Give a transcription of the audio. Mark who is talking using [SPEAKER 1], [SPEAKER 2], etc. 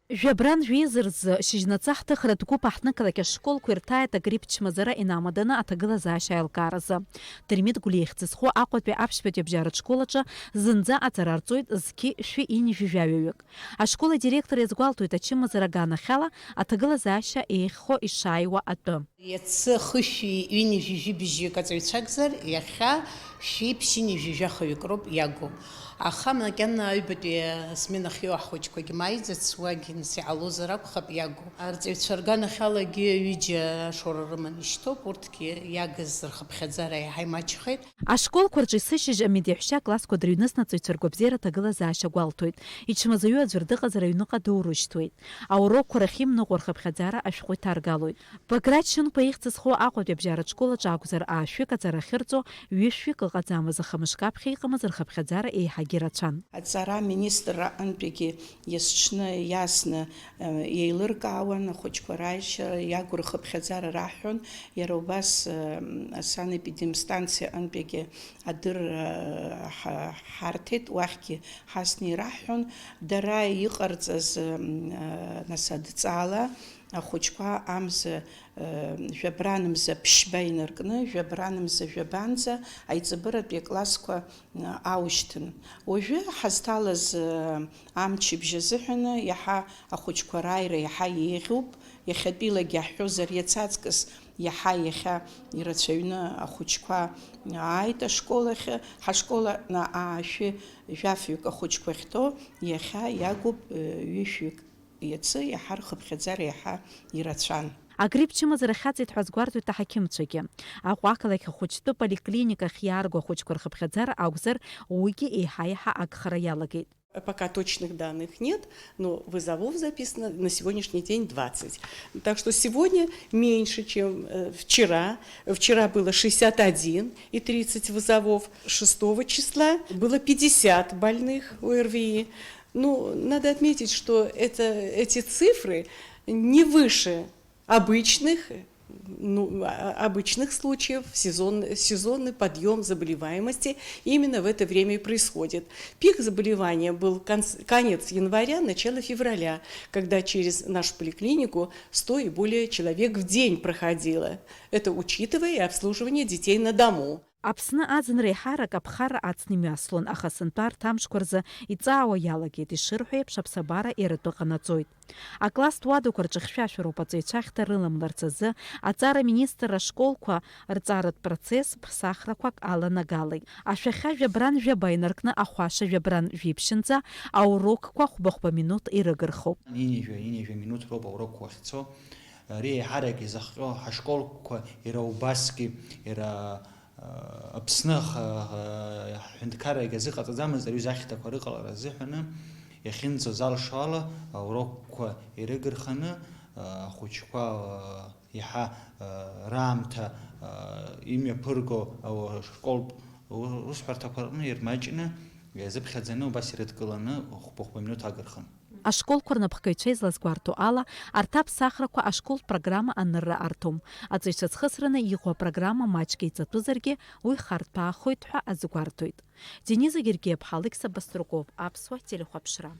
[SPEAKER 1] Жәбран жәизырз шьыжьнаҵаҳҭыхра дгәыԥ аҳҭнықалақь ашколқәа ирҭааит агрипп чмазара инамаданы аҭагылазаашьа аилкааразы. Дырмит Гәлиа ихьӡызхо Аҟәатәи аԥшьбатәи абжьаратә школ аҿы зынӡа аҵара арҵоит зқьи шәи-ини жәаҩаҩык. Ашкол адиректор иазгәалҭоит ачымазара аганахьала аҭагылазаашьа еиӷьхо ишааиуа атәы.
[SPEAKER 2] Иацы хышәи ҩини жәижәибжьык аҵаҩцәакзар, иахьа шәи-ԥшьини жәижәахаҩык роуп иагу. Аха макьана аҩбатәи смена хиоу аҳхәыҷқәагьы маиӡац, уагьы нас иҟалозар акәхап иагу. Арҵаҩцәа рганахьалагьы ҩыџьа ашоура рыманы ишьҭоуп, урҭгьы иагыз рхыԥхьаӡара иаҳа имаҷхеит.
[SPEAKER 1] Ашколқәа рҿы есышьыжь амедиаҳәшьа классқәа дырҩнысны аҵаҩцәа ргәабзиара аҭагылазаашьа гәалҭоит. Ичмазаҩу аӡәыр дыҟазар аҩныҟа доурышьҭуеит. Аурокқәа рахьимныҟәо рхыԥхьаӡара ашәҟәы иҭаргалоит. Баграт Шьынқәа ихьӡызхо Аҟәатәи абжьаратә школ аҿы акәзар аашәык аҵара ахьырҵо ҩышәҩык ыҟаӡамыз, аха мышкы аԥхьа иҟамыз рхыԥхьаӡара еиҳагьы рацәан.
[SPEAKER 3] Аҵара аминистрра аҟынтәигьы иазҽны иасны еилыркаауан, ахәыҷқәа раишьара иагу рхыԥхьаӡара раҳҳәон. Иара убас санепидемстанциа аҟынтәигьы адыр ҳарҭеит, уахьгьы ҳасны ираҳҳәон. Дара иҟарҵаз нас адҵаала ахәыҷқәа амза жәабранымза ԥшьба инаркны, жәабранымза жәабанӡа аиҵбыратәи аклассқәа аушьҭын. Уажәы ҳазҭалаз амчыбжь азыҳәаны иаҳа ахәыҷқәа рааира иаҳа еиӷьуп. Иахьатәилагьы аҳҳәозар иацаҵкыс иаҳа иахьа ирацәаҩны ахәыҷқәа ааит ашкол ахь. Ҳашкол аҟны аашәы жәафҩык ахәыҷқәа ахьтәоу иахьа иагуп ҩышәҩык. Иацы иаҳа рхыԥхьаӡара иаҳа ирацәан.
[SPEAKER 1] Агрипп чымазара хьаҵит ҳәа азгәарҭоит аҳақьымцәагьы. Аҟәа ақалақь ахәыҷтәы поликлиникахь иаарго ахәыҷқәа рхыԥхьаӡара акәзар, уигьы еиҳа-еиҳа агхара иалагеит.
[SPEAKER 4] Пока точных данных нет, но вызовов записано на сегодняшний день 20. Так что сегодня меньше, чем вчера. Вчера было 61 и 30 вызовов. 6 числа было 50 больных ОРВИ. Ну, надо отметить, что эти цифры не выше обычных случаев, сезонный подъем заболеваемости именно в это время и происходит. Пик заболевания был конец января, начало февраля, когда через нашу поликлинику 100 и более человек в день проходило. Это учитывая и обслуживание детей на дому.
[SPEAKER 1] Аԥсны аӡынра еиҳарак аԥхара ацны имҩаслон, аха сынтәа рҭамшқәа рзы иҵаауа иалагеит, ишырҳәо еиԥш аԥсабара иаратәы ҟанаҵоит. Акласстә уадақәа рҿы хьшәашәароуп аҵаҩцәа ахьҭа рыламларц азы аҵара аминистрра ашколқәа рҵаратә процесс ԥсахрақәак аланагалеит. Ашәахьа жәабран жәаба инаркны ахәаша жәабран жәиԥшьынӡа аурокқәа хәба-хәба минут ирыгырхоуп.
[SPEAKER 5] Инижә минут роуп аурокқәа ахьцо. Ари еиҳарак изахҟьо ҳашколқәа иара убасгьы иара Аԥсны ҳҳәынҭқаррагьы азыҟаҵаӡамыз аҩыза ахьҭақәа рыҟалара азыҳәаны иахьынӡоз алшала аурокқәа ирыгырханы ахәыҷқәа иаҳа раамҭа имҩаԥырго ашколтә усҳәарҭақәа рҟны ирмаҷны иазыԥхьаӡаны убас ирыдкыланы хәба-хәба минуҭ агырхын.
[SPEAKER 1] Ашколқәа рнапхгаҩцәа излазгәарҭо ала, арҭ аԥсахрақәа ашколтә программа анырра арҭом. Аҵаҩцәа ҵхысраны иҟоу апрограмма маҷк иҵатәызаргьы уи хартәаахоит ҳәа азгәарҭоит. Дениза Гергиев, Алекса Баструков, Аԥсуа телехәаԥшра.